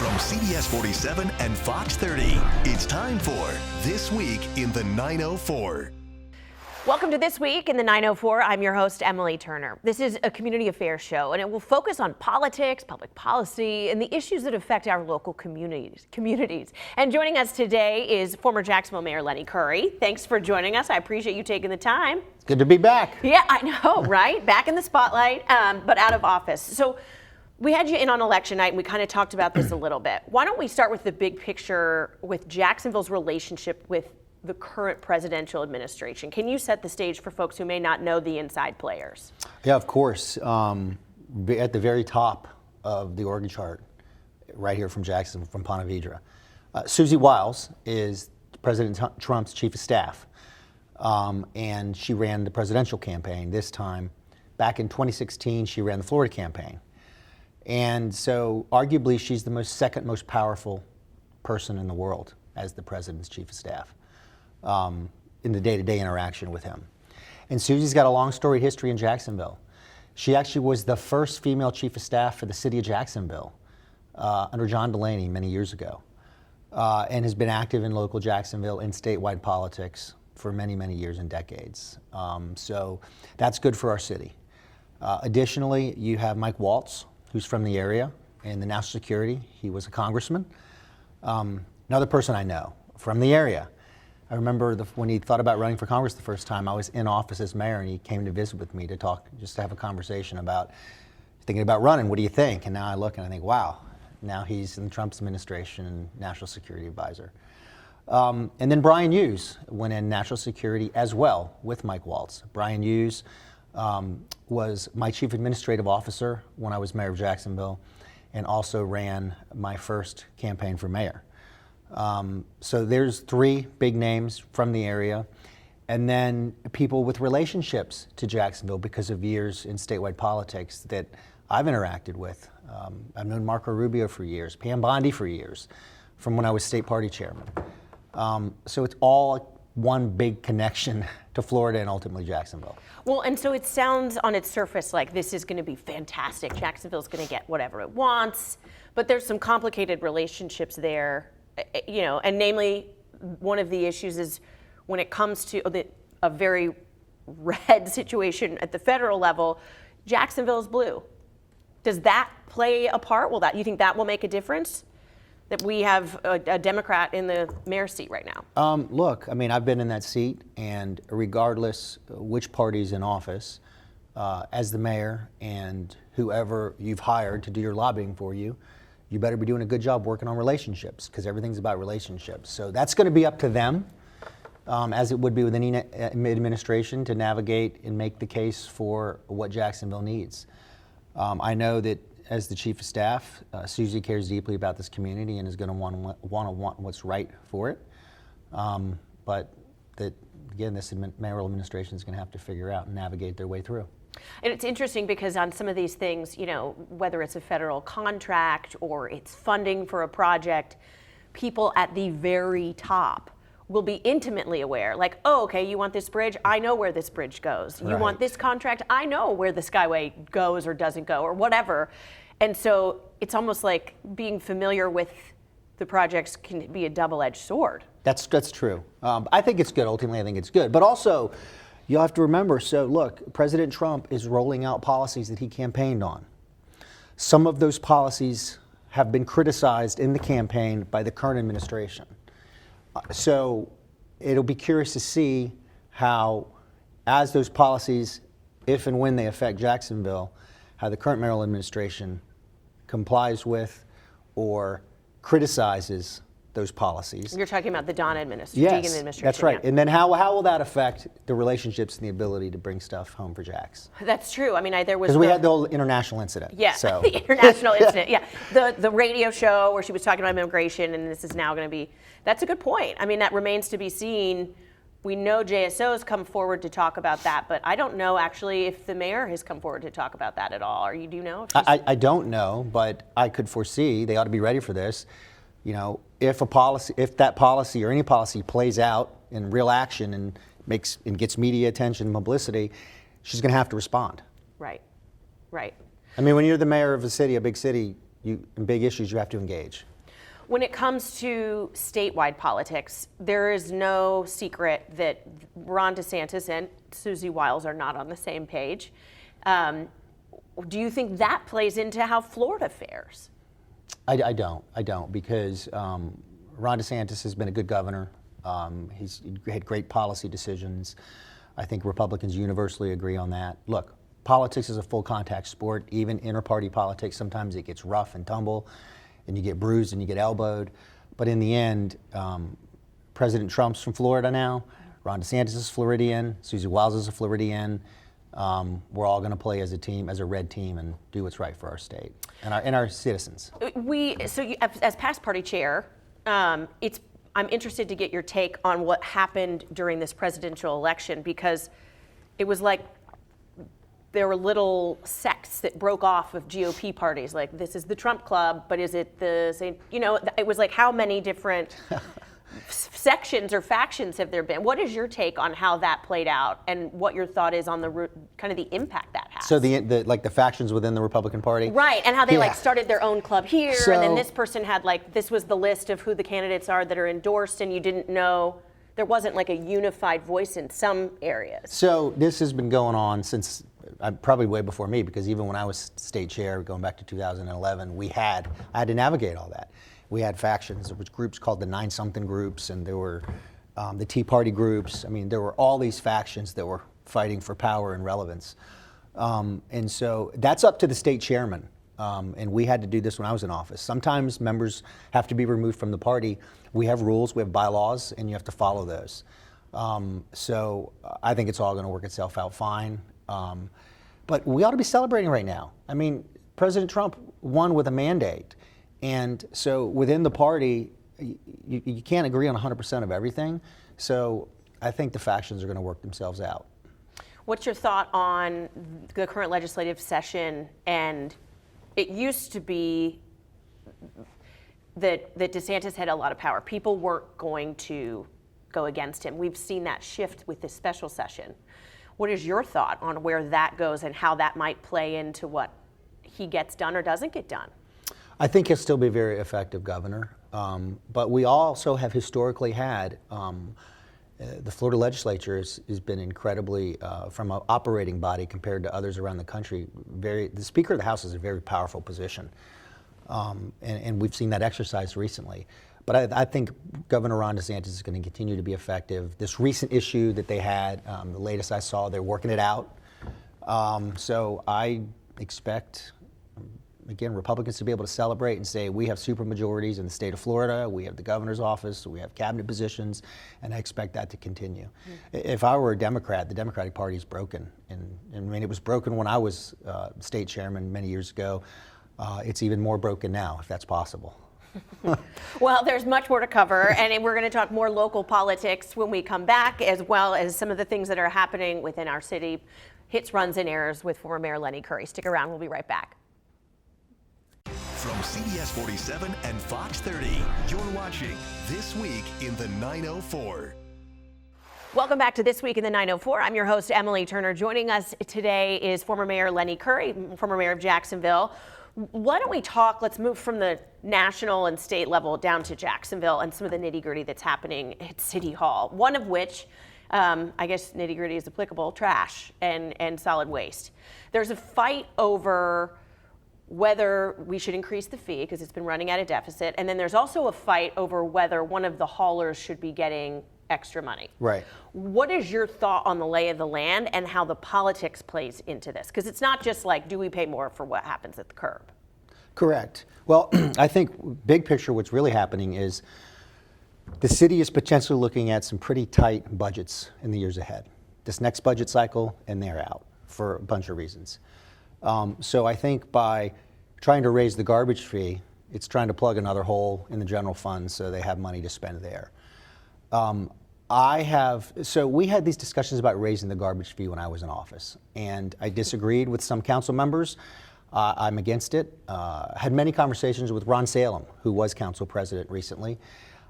From CBS 47 and Fox 30, it's time for This Week in the 904. Welcome to This Week in the 904. I'm your host, Emily Turner. This is a community affairs show, and it will focus on politics, public policy, and the issues that affect our local communities. And joining us today is former Jacksonville Mayor Lenny Curry. Thanks for joining us. I appreciate you taking the time. It's good to be back. Yeah, I know, right? Back in the spotlight, but out of office. So we had you in on election night, and we kind of talked about this a little bit. Why don't we start with the big picture with Jacksonville's relationship with the current presidential administration? Can you set the stage for folks who may not know the inside players? Yeah, of course. At the very top of the org chart, right here from Jacksonville, from Ponte Vedra, Susie Wiles is President Trump's chief of staff, and she ran the presidential campaign this time. Back in 2016, she ran the Florida campaign. And so arguably she's the second most powerful person in the world as the president's chief of staff in the day-to-day interaction with him. And Susie's got a long storied history in Jacksonville. She actually was the first female chief of staff for the city of Jacksonville under John Delaney many years ago, and has been active in local Jacksonville and statewide politics for many, many years and decades. So that's good for our city. Additionally, you have Mike Waltz, who's from the area in the national security. He was a congressman. Another person I know from the area. I remember when he thought about running for Congress the first time, I was in office as mayor, and he came to visit with me to talk, just to have a conversation about thinking about running. What do you think? And now I look and I think, wow, now he's in Trump's administration and national security advisor. And then Brian Hughes went in national security as well with Mike Waltz. Brian Hughes was my chief administrative officer when I was mayor of Jacksonville, and also ran my first campaign for mayor. So there's three big names from the area, and then people with relationships to Jacksonville because of years in statewide politics that I've interacted with. I've known Marco Rubio for years, Pam Bondi for years, from when I was state party chairman. So it's all one big connection to Florida and ultimately Jacksonville. Well, and so it sounds on its surface like this is going to be fantastic. Jacksonville's going to get whatever it wants, but there's some complicated relationships there. You know, and namely, one of the issues is when it comes to a very red situation at the federal level, Jacksonville is blue. Does that play a part? You think that will make a difference? That we have a Democrat in the mayor's seat right now? Look, I mean, I've been in that seat, and regardless which party's in office, as the mayor and whoever you've hired to do your lobbying for you, you better be doing a good job working on relationships, because everything's about relationships. So that's going to be up to them, as it would be with any administration, to navigate and make the case for what Jacksonville needs. I know that as the chief of staff, Susie cares deeply about this community and is going to want what's right for it. But that, again, this mayoral administration is going to have to figure out and navigate their way through. And it's interesting because on some of these things, you know, whether it's a federal contract or it's funding for a project, people at the very top will be intimately aware, like, oh, okay, you want this bridge? I know where this bridge goes. You want this contract? I know where the Skyway goes or doesn't go or whatever. And so it's almost like being familiar with the projects can be a double-edged sword. That's true. I think it's good. Ultimately, I think it's good. But also, you'll have to remember, so look, President Trump is rolling out policies that he campaigned on. Some of those policies have been criticized in the campaign by the current administration. So it'll be curious to see how, as those policies, if and when they affect Jacksonville, how the current mayoral administration complies with or criticizes those policies. You're talking about the Deegan administration. Yes, that's right. Yeah. And then how will that affect the relationships and the ability to bring stuff home for Jax? That's true. I mean, there was... Because we had the whole international incident. Yeah, so. The international incident, yeah. The radio show where she was talking about immigration, and this is now going to be... That's a good point. I mean, that remains to be seen. We know JSO has come forward to talk about that, but I don't know actually if the mayor has come forward to talk about that at all. Do you know? I don't know, but I could foresee they ought to be ready for this. You know, if that policy or any policy plays out in real action and gets media attention, publicity, she's going to have to respond. Right, right. I mean, when you're the mayor of a city, a big city, in big issues, you have to engage. When it comes to statewide politics, there is no secret that Ron DeSantis and Susie Wiles are not on the same page. Do you think that plays into how Florida fares? I don't, because Ron DeSantis has been a good governor. He's had great policy decisions. I think Republicans universally agree on that. Look, politics is a full contact sport. Even inter-party politics, sometimes it gets rough and tumble, and you get bruised and you get elbowed. But in the end, President Trump's from Florida now. Ron DeSantis is Floridian. Susie Wiles is a Floridian. We're all going to play as a team, as a red team, and do what's right for our state and our citizens. As past party chair, I'm interested to get your take on what happened during this presidential election, because it was like there were little sects that broke off of GOP parties. Like, this is the Trump Club, but is it the same? You know, it was like, how many different sections or factions have there been? What is your take on how that played out, and what your thought is on the kind of the impact that has? So the factions within the Republican Party, right? And how they like started their own club here, and then this person had like, this was the list of who the candidates are that are endorsed, and you didn't know. There wasn't like a unified voice in some areas. So this has been going on since probably way before me, because even when I was state chair, going back to 2011, I had to navigate all that. We had factions. There was groups called the 9-something groups, and there were the Tea Party groups. I mean, there were all these factions that were fighting for power and relevance. And so that's up to the state chairman. And we had to do this when I was in office. Sometimes members have to be removed from the party. We have rules, we have bylaws, and you have to follow those. So I think it's all going to work itself out fine. But we ought to be celebrating right now. I mean, President Trump won with a mandate. And so within the party, you can't agree on 100% of everything. So I think the factions are going to work themselves out. What's your thought on the current legislative session? And it used to be that DeSantis had a lot of power. People weren't going to go against him. We've seen that shift with this special session. What is your thought on where that goes and how that might play into what he gets done or doesn't get done? I think he'll still be a very effective governor. But we also have historically had, the Florida legislature has been incredibly, from an operating body compared to others around the country, the Speaker of the House is a very powerful position. And we've seen that exercised recently. But I think Governor Ron DeSantis is going to continue to be effective. This recent issue that they had, the latest I saw, they're working it out. So I expect, again, Republicans to be able to celebrate and say, we have supermajorities in the state of Florida, we have the governor's office, we have cabinet positions, and I expect that to continue. If I were a Democrat, the Democratic Party is broken. And I mean, it was broken when I was state chairman many years ago. It's even more broken now, if that's possible. Well, there's much more to cover, and we're going to talk more local politics when we come back, as well as some of the things that are happening within our city. Hits, runs, and errors with former Mayor Lenny Curry. Stick around. We'll be right back. From CBS 47 and Fox 30, you're watching This Week in the 904. Welcome back to This Week in the 904. I'm your host, Emily Turner. Joining us today is former Mayor Lenny Curry, former Mayor of Jacksonville. Why don't we talk, let's move from the national and state level down to Jacksonville and some of the nitty-gritty that's happening at City Hall. One of which, I guess nitty-gritty is applicable, trash and solid waste. There's a fight over whether we should increase the fee because it's been running at a deficit, and then there's also a fight over whether one of the haulers should be getting extra money. Right. What is your thought on the lay of the land and how the politics plays into this? Because it's not just like, do we pay more for what happens at the curb? Correct. Well, I think big picture what's really happening is the city is potentially looking at some pretty tight budgets in the years ahead. This next budget cycle, and they're out for a bunch of reasons. So I think by trying to raise the garbage fee, it's trying to plug another hole in the general fund so they have money to spend there. So we had these discussions about raising the garbage fee when I was in office, and I disagreed with some council members. I'm against it. Had many conversations with Ron Salem, who was council president recently,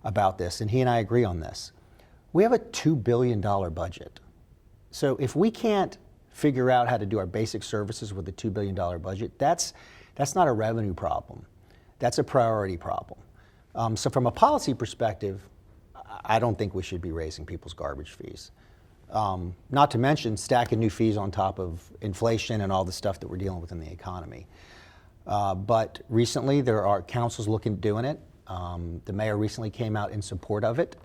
about this, and he and I agree on this. We have a $2 billion budget. So if we can't figure out how to do our basic services with a $2 billion budget, that's not a revenue problem. That's a priority problem. So from a policy perspective, I don't think we should be raising people's garbage fees. Not to mention stacking new fees on top of inflation and all the stuff that we're dealing with in the economy. But recently there are councils looking at doing it. The mayor recently came out in support of it,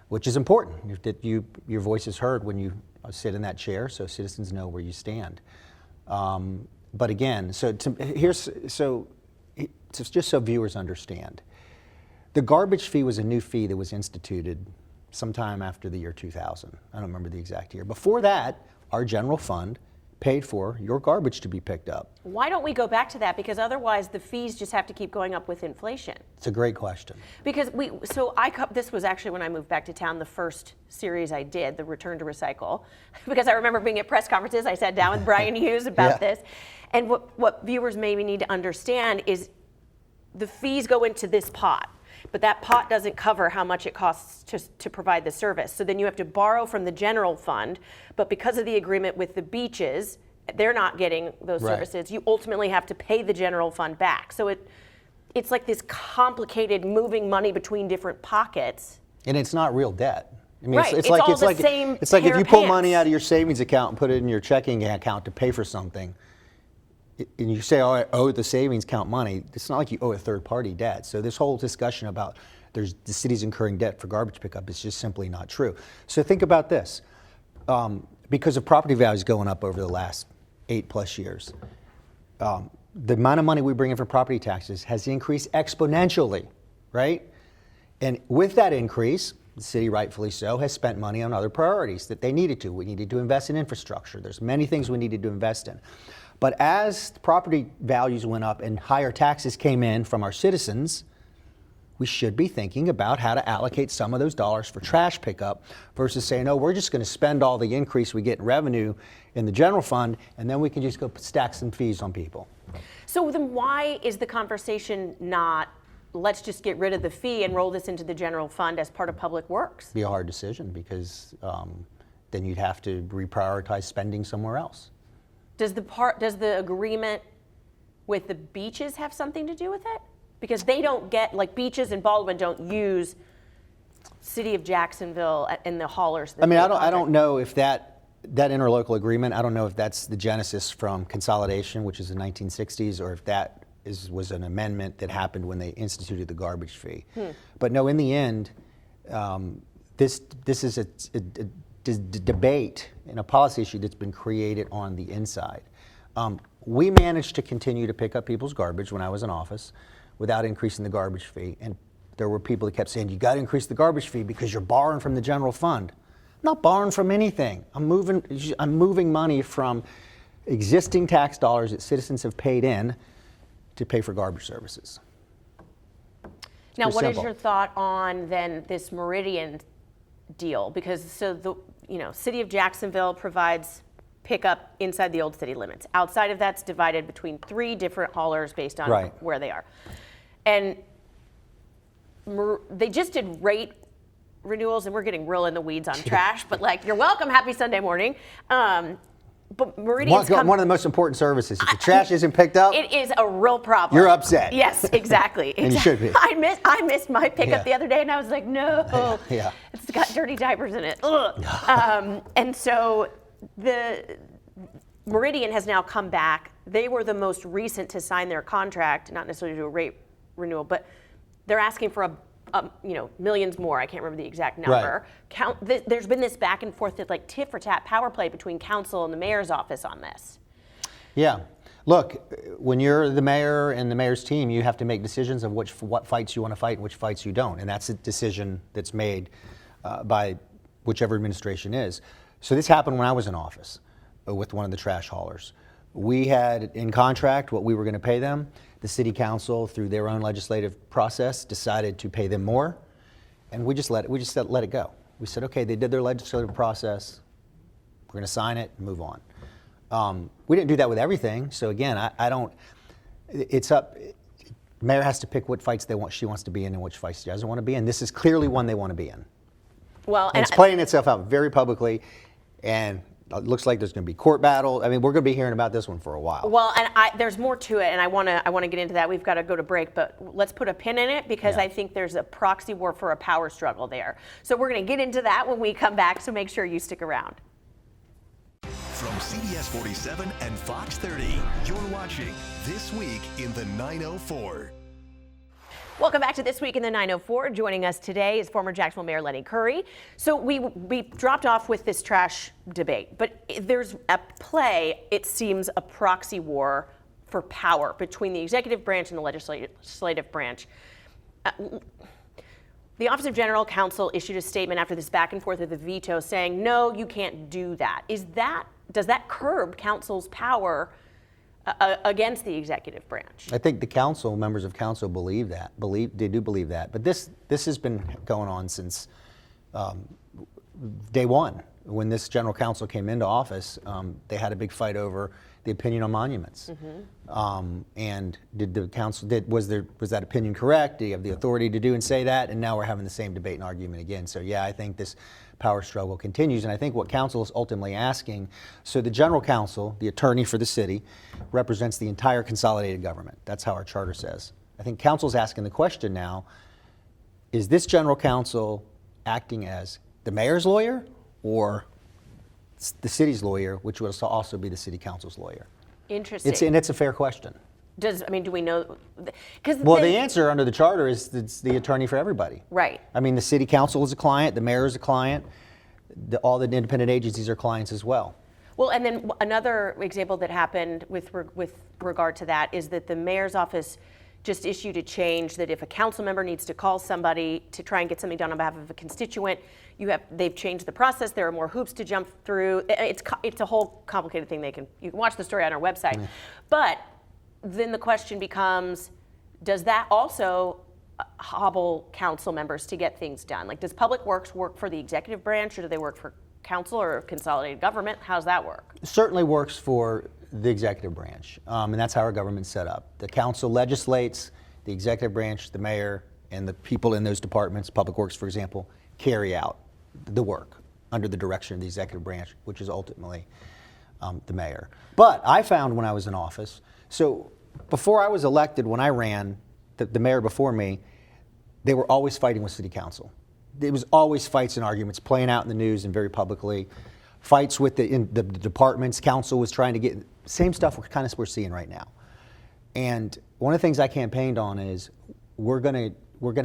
which is important. That your voice is heard when you sit in that chair, so citizens know where you stand. But again, just so viewers understand, the garbage fee was a new fee that was instituted sometime after the year 2000. I don't remember the exact year. Before that, our general fund paid for your garbage to be picked up. Why don't we go back to that? Because otherwise the fees just have to keep going up with inflation. It's a great question. Because this was actually when I moved back to town, the first series I did, the Return to Recycle, because I remember being at press conferences, I sat down with Brian Hughes about this. And what viewers maybe need to understand is the fees go into this pot, but that pot doesn't cover how much it costs to provide the service. So then you have to borrow from the general fund, but because of the agreement with the beaches, they're not getting those services. You ultimately have to pay the general fund back. So it's like this complicated moving money between different pockets. And it's not real debt. I mean, Right, it's like if you pull money out of your savings account and put it in your checking account to pay for something, and you say, oh, I owe the savings account money, it's not like you owe a third-party debt. So this whole discussion about the city's incurring debt for garbage pickup is just simply not true. So think about this. Because of property values going up over the last 8+ years, the amount of money we bring in for property taxes has increased exponentially, right? And with that increase, the city, rightfully so, has spent money on other priorities that they needed to. We needed to invest in infrastructure. There's many things we needed to invest in. But as property values went up and higher taxes came in from our citizens, we should be thinking about how to allocate some of those dollars for trash pickup versus saying, oh, we're just going to spend all the increase we get in revenue in the general fund, and then we can just go stack some fees on people. So then why is the conversation not, let's just get rid of the fee and roll this into the general fund as part of public works? It'd be a hard decision because then you'd have to reprioritize spending somewhere else. Does the agreement with the beaches have something to do with it? Because they don't get, like beaches and Baldwin don't use City of Jacksonville and the haulers. I mean, I don't know if that interlocal agreement, I don't know if that's the genesis from consolidation, which is the 1960s, or if that was an amendment that happened when they instituted the garbage fee. But no, in the end, this is a debate and a policy issue that's been created on the inside. We managed to continue to pick up people's garbage when I was in office without increasing the garbage fee. And there were people that kept saying, you got to increase the garbage fee because you're borrowing from the general fund. I'm not borrowing from anything. I'm moving money from existing tax dollars that citizens have paid in to pay for garbage services. Now, what is your thought on then this Meridian deal? Because City of Jacksonville provides pickup inside the old city limits. Outside of that's divided between 3 different haulers based on where they are. And they just did rate renewals, and we're getting real in the weeds on trash, but like, you're welcome, happy Sunday morning. But Meridian's one of the most important services. If the trash isn't picked up, it is a real problem. You're upset. Yes, exactly. And you should be. I missed my pickup the other day, and I was like, no, it's got dirty diapers in it. And so the Meridian has now come back. They were the most recent to sign their contract, not necessarily do a rate renewal, but they're asking for millions more. I can't remember the exact number. There's been this back and forth, like tit for tat power play between council and the mayor's office on this. Yeah. Look, when you're the mayor and the mayor's team, you have to make decisions of what fights you want to fight and which fights you don't. And that's a decision that's made by whichever administration is. So this happened when I was in office with one of the trash haulers. We had in contract what we were going to pay them. The city council, through their own legislative process, decided to pay them more, and we just let it go. We said, okay, they did their legislative process. We're going to sign it and move on. We didn't do that with everything. So again, I don't. It's up. Mayor has to pick what fights she wants to be in and which fights she doesn't want to be in. This is clearly one they want to be in. Well, and it's playing itself out very publicly, and It looks like there's going to be court battle. I mean, we're going to be hearing about this one for a while. Well, and there's more to it, and I want to get into that. We've got to go to break, but let's put a pin in it because I think there's a proxy war for a power struggle there. So we're going to get into that when we come back, so make sure you stick around. From CBS 47 and Fox 30, you're watching This Week in the 904. Welcome back to This Week in the 904. Joining us today is former Jacksonville Mayor Lenny Curry. So we dropped off with this trash debate, but there's at play, it seems, a proxy war for power between the executive branch and the legislative branch. The Office of General Counsel issued a statement after this back and forth with the veto saying, no, you can't do that. Does that curb council's power against the executive branch? I think the council, members of council believe that. They do believe that. But this has been going on since day one. When this general counsel came into office, they had a big fight over the opinion on monuments. And did the council, was that opinion correct? Do you have the authority to do and say that? And now we're having the same debate and argument again. So yeah, I think this power struggle continues. And I think what council is ultimately asking, so the general counsel, the attorney for the city, represents the entire consolidated government. That's how our charter says. I think council's asking the question now, is this general counsel acting as the mayor's lawyer or the city's lawyer, which would also be the city council's lawyer? Interesting. It's a fair question. Do we know? Well, the answer under the charter is it's the attorney for everybody. Right. I mean, the city council is a client, the mayor is a client, all the independent agencies are clients as well. Well, and then another example that happened with regard to that is that the mayor's office just issued a change that if a council member needs to call somebody to try and get something done on behalf of a constituent, they've changed the process. There are more hoops to jump through. It's a whole complicated thing. You can watch the story on our website. But then the question becomes, does that also hobble council members to get things done? Like, does Public Works work for the executive branch, or do they work for council or consolidated government? How's that work? It certainly works for the executive branch, and that's how our government's set up. The council legislates, the executive branch, the mayor, and the people in those departments, Public Works, for example, carry out the work under the direction of the executive branch, which is ultimately the mayor. But I found when I was in office, so before I was elected, when I ran, the mayor before me, they were always fighting with city council. There was always fights and arguments playing out in the news and very publicly. Fights with the departments, council was trying to get, same stuff we're seeing right now. And one of the things I campaigned on is we're gonna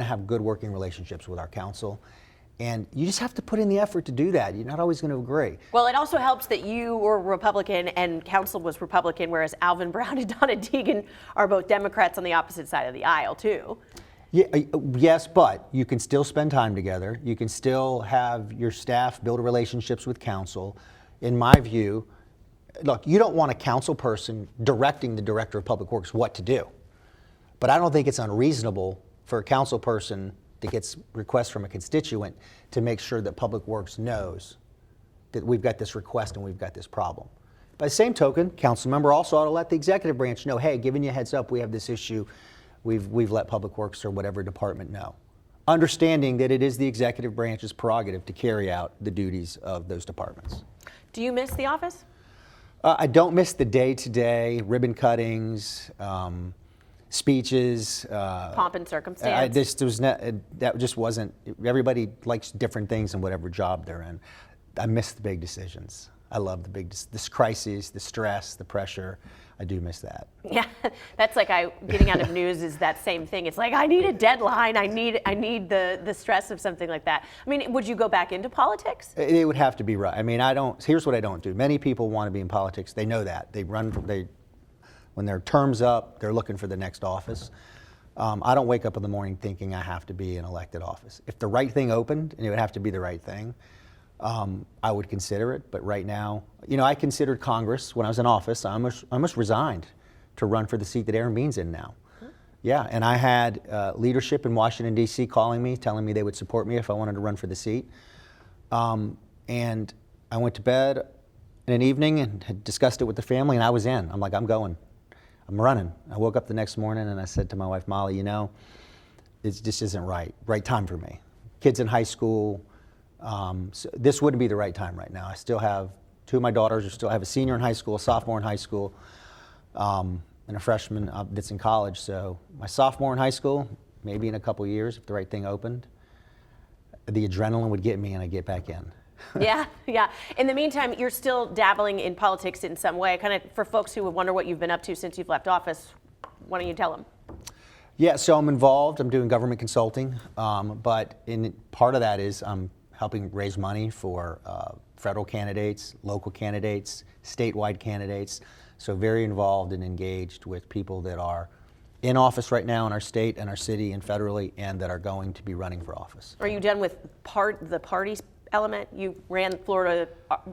have good working relationships with our council. And you just have to put in the effort to do that. You're not always going to agree. Well, it also helps that you were Republican and council was Republican, whereas Alvin Brown and Donna Deegan are both Democrats on the opposite side of the aisle, too. Yeah, yes, but you can still spend time together. You can still have your staff build relationships with council. In my view, look, you don't want a council person directing the director of public works what to do. But I don't think it's unreasonable for a council person that gets requests from a constituent to make sure that Public Works knows that we've got this request and we've got this problem. By the same token, council member also ought to let the executive branch know, hey, giving you a heads up, we have this issue. We've let Public Works or whatever department know. Understanding that it is the executive branch's prerogative to carry out the duties of those departments. Do you miss the office? I don't miss the day-to-day ribbon cuttings, speeches. Pomp and circumstance. That just wasn't. Everybody likes different things in whatever job they're in. I miss the big decisions. I love the big crises, the stress, the pressure. I do miss that. Yeah, that's like getting out of news is that same thing. It's like I need a deadline. I need the stress of something like that. I mean, would you go back into politics? It would have to be right. I mean, Here's what I don't do. Many people want to be in politics. They know that. When their term's up, they're looking for the next office. I don't wake up in the morning thinking I have to be in elected office. If the right thing opened, and it would have to be the right thing, I would consider it. But right now, I considered Congress when I was in office. I almost resigned to run for the seat that Aaron Bean's in now. Yeah, and I had leadership in Washington, D.C. calling me, telling me they would support me if I wanted to run for the seat. And I went to bed in an evening and had discussed it with the family, and I was in. I'm like, I'm going. I'm running. I woke up the next morning and I said to my wife, Molly, it just isn't right time for me. Kids in high school, so this wouldn't be the right time right now. I still have Two of my daughters are still, I have a senior in high school, a sophomore in high school, and a freshman that's in college. So my sophomore in high school, maybe in a couple years, if the right thing opened, the adrenaline would get me and I'd get back in. Yeah. In the meantime, you're still dabbling in politics in some way. Kind of for folks who would wonder what you've been up to since you've left office, why don't you tell them? Yeah, so I'm involved. I'm doing government consulting, but part of that is I'm helping raise money for federal candidates, local candidates, statewide candidates. So very involved and engaged with people that are in office right now in our state and our city and federally, and that are going to be running for office. Are you done with the party element? You ran Florida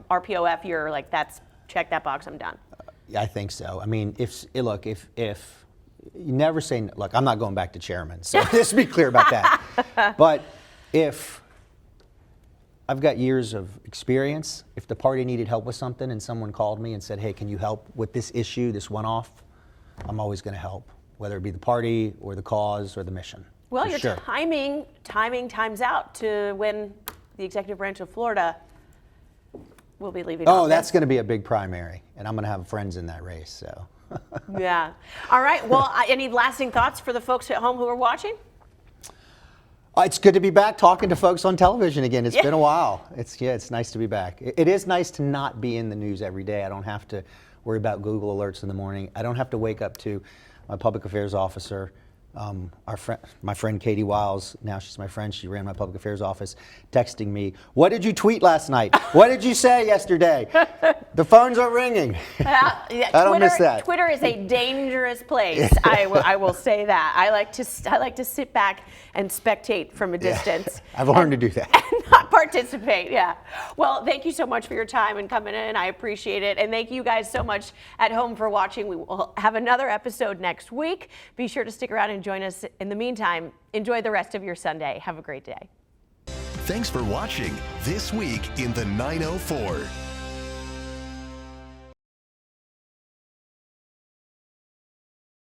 RPOF. You're like, that's check that box. I'm done. I think so. I mean, if you never say, look, I'm not going back to chairman. So just be clear about that. But if I've got years of experience, if the party needed help with something and someone called me and said, hey, can you help with this issue, this one-off, I'm always going to help, whether it be the party or the cause or the mission. Well, your sure. timing times out to when the executive branch of Florida will be leaving office. That's going to be a big primary, and I'm going to have friends in that race. So. Yeah. All right. Well, any lasting thoughts for the folks at home who are watching? It's good to be back talking to folks on television again. It's been a while. It's nice to be back. It is nice to not be in the news every day. I don't have to worry about Google alerts in the morning. I don't have to wake up to my public affairs officer, my friend Katie Wiles, now she's my friend, she ran my public affairs office, texting me, what did you tweet last night? What did you say yesterday? The phones are ringing. I don't miss that. Twitter is a dangerous place. I will say that. I like to sit back and spectate from a distance. I've learned to do that. And not participate, yeah. Well, thank you so much for your time and coming in. I appreciate it. And thank you guys so much at home for watching. We will have another episode next week. Be sure to stick around and join us. In the meantime, enjoy the rest of your Sunday. Have a great day. Thanks for watching This Week in the 904.